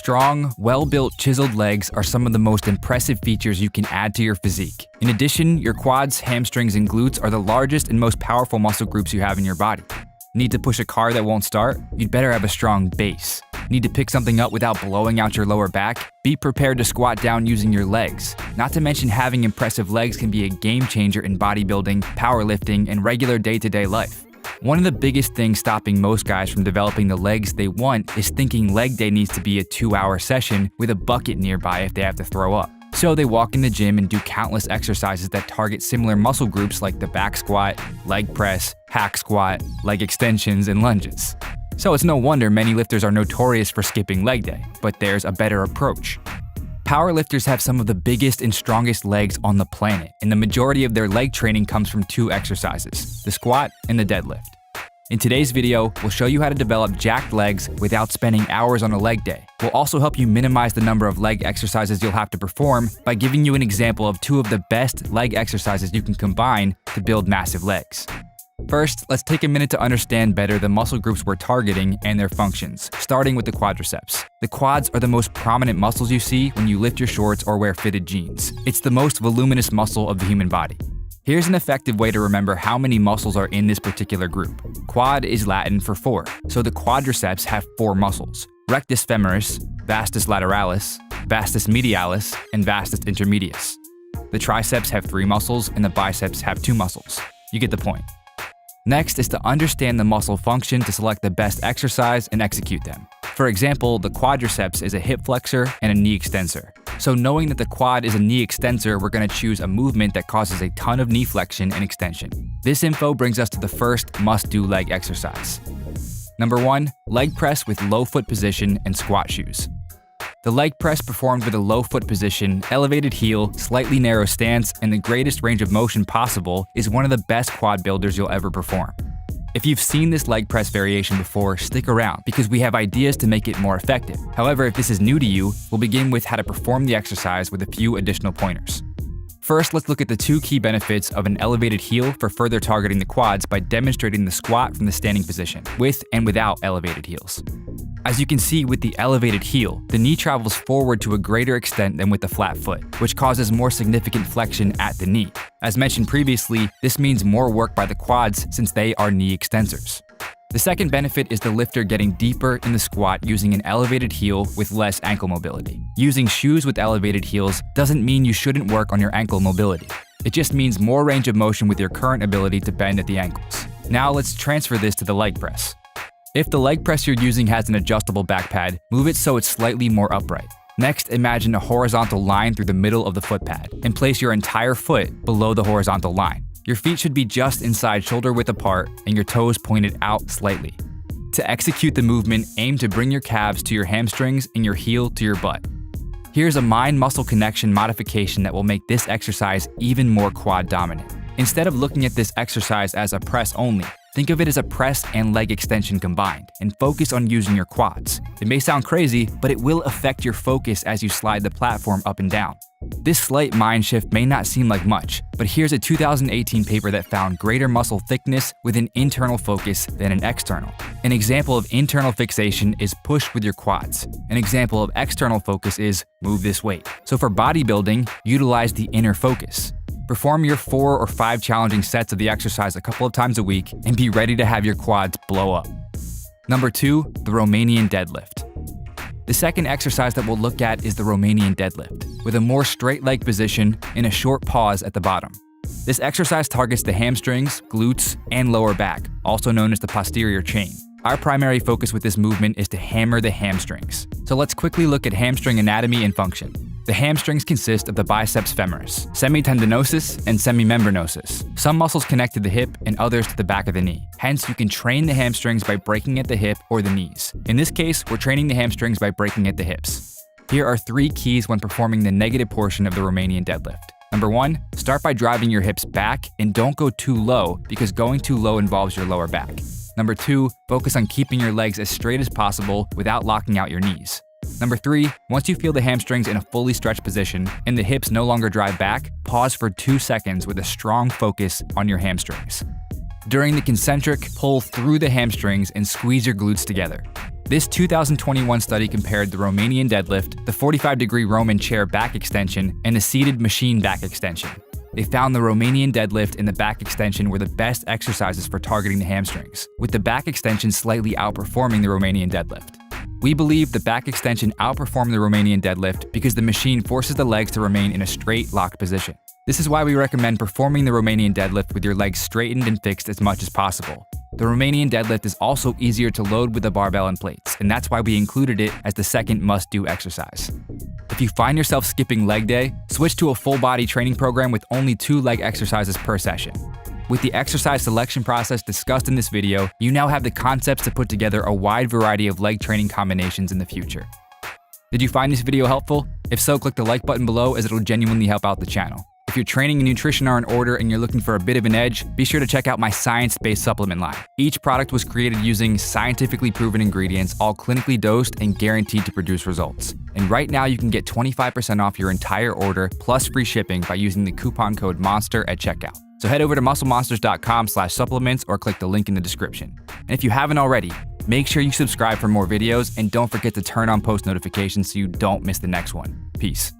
Strong, well-built, chiseled legs are some of the most impressive features you can add to your physique. In addition, your quads, hamstrings, and glutes are the largest and most powerful muscle groups you have in your body. Need to push a car that won't start? You'd better have a strong base. Need to pick something up without blowing out your lower back? Be prepared to squat down using your legs. Not to mention having impressive legs can be a game changer in bodybuilding, powerlifting, and regular day-to-day life. One of the biggest things stopping most guys from developing the legs they want is thinking leg day needs to be a 2-hour session with a bucket nearby if they have to throw up. So they walk in the gym and do countless exercises that target similar muscle groups like the back squat, leg press, hack squat, leg extensions, and lunges. So it's no wonder many lifters are notorious for skipping leg day, but there's a better approach. Powerlifters have some of the biggest and strongest legs on the planet, and the majority of their leg training comes from 2 exercises, the squat and the deadlift. In today's video, we'll show you how to develop jacked legs without spending hours on a leg day. We'll also help you minimize the number of leg exercises you'll have to perform by giving you an example of 2 of the best leg exercises you can combine to build massive legs. First, let's take a minute to understand better the muscle groups we're targeting and their functions, starting with the quadriceps. The quads are the most prominent muscles you see when you lift your shorts or wear fitted jeans. It's the most voluminous muscle of the human body. Here's an effective way to remember how many muscles are in this particular group. Quad is Latin for 4, so the quadriceps have 4 muscles: rectus femoris, vastus lateralis, vastus medialis, and vastus intermedius. The triceps have 3 muscles and the biceps have 2 muscles. You get the point. Next is to understand the muscle function to select the best exercise and execute them. For example, the quadriceps is a hip flexor and a knee extensor. So knowing that the quad is a knee extensor, we're going to choose a movement that causes a ton of knee flexion and extension. This info brings us to the first must-do leg exercise. Number 1, leg press with low foot position and squat shoes. The leg press performed with a low foot position, elevated heel, slightly narrow stance, and the greatest range of motion possible is one of the best quad builders you'll ever perform. If you've seen this leg press variation before, stick around because we have ideas to make it more effective. However, if this is new to you, we'll begin with how to perform the exercise with a few additional pointers. First, let's look at the 2 key benefits of an elevated heel for further targeting the quads by demonstrating the squat from the standing position, with and without elevated heels. As you can see with the elevated heel, the knee travels forward to a greater extent than with the flat foot, which causes more significant flexion at the knee. As mentioned previously, this means more work by the quads since they are knee extensors. The second benefit is the lifter getting deeper in the squat using an elevated heel with less ankle mobility. Using shoes with elevated heels doesn't mean you shouldn't work on your ankle mobility. It just means more range of motion with your current ability to bend at the ankles. Now let's transfer this to the leg press. If the leg press you're using has an adjustable back pad, move it so it's slightly more upright. Next, imagine a horizontal line through the middle of the foot pad, and place your entire foot below the horizontal line. Your feet should be just inside shoulder width apart and your toes pointed out slightly. To execute the movement, aim to bring your calves to your hamstrings and your heel to your butt. Here's a mind-muscle connection modification that will make this exercise even more quad dominant. Instead of looking at this exercise as a press only, think of it as a press and leg extension combined, and focus on using your quads. It may sound crazy, but it will affect your focus as you slide the platform up and down. This slight mind shift may not seem like much, but here's a 2018 paper that found greater muscle thickness with an internal focus than an external. An example of internal fixation is push with your quads. An example of external focus is move this weight. So for bodybuilding, utilize the inner focus. Perform your 4 or 5 challenging sets of the exercise a couple of times a week and be ready to have your quads blow up. Number 2, the Romanian deadlift. The second exercise that we'll look at is the Romanian deadlift, with a more straight leg position and a short pause at the bottom. This exercise targets the hamstrings, glutes, and lower back, also known as the posterior chain. Our primary focus with this movement is to hammer the hamstrings. So let's quickly look at hamstring anatomy and function. The hamstrings consist of the biceps femoris, semitendinosus, and semimembranosus. Some muscles connect to the hip and others to the back of the knee. Hence, you can train the hamstrings by breaking at the hip or the knees. In this case, we're training the hamstrings by breaking at the hips. Here are 3 keys when performing the negative portion of the Romanian deadlift. Number 1, start by driving your hips back and don't go too low because going too low involves your lower back. Number 2, focus on keeping your legs as straight as possible without locking out your knees. Number 3, once you feel the hamstrings in a fully stretched position and the hips no longer drive back, pause for 2 seconds with a strong focus on your hamstrings. During the concentric, pull through the hamstrings and squeeze your glutes together. This 2021 study compared the Romanian deadlift, the 45-degree Roman chair back extension, and a seated machine back extension. They found the Romanian deadlift and the back extension were the best exercises for targeting the hamstrings, with the back extension slightly outperforming the Romanian deadlift. We believe the back extension outperformed the Romanian deadlift because the machine forces the legs to remain in a straight, locked position. This is why we recommend performing the Romanian deadlift with your legs straightened and fixed as much as possible. The Romanian deadlift is also easier to load with a barbell and plates, and that's why we included it as the second must-do exercise. If you find yourself skipping leg day, switch to a full-body training program with only 2 leg exercises per session. With the exercise selection process discussed in this video, you now have the concepts to put together a wide variety of leg training combinations in the future. Did you find this video helpful? If so, click the like button below as it'll genuinely help out the channel. If your training and nutrition are in order and you're looking for a bit of an edge, be sure to check out my science-based supplement line. Each product was created using scientifically proven ingredients, all clinically dosed and guaranteed to produce results. And right now you can get 25% off your entire order plus free shipping by using the coupon code MONSTER at checkout. So head over to musclemonsters.com/supplements or click the link in the description. And if you haven't already, make sure you subscribe for more videos and don't forget to turn on post notifications so you don't miss the next one. Peace.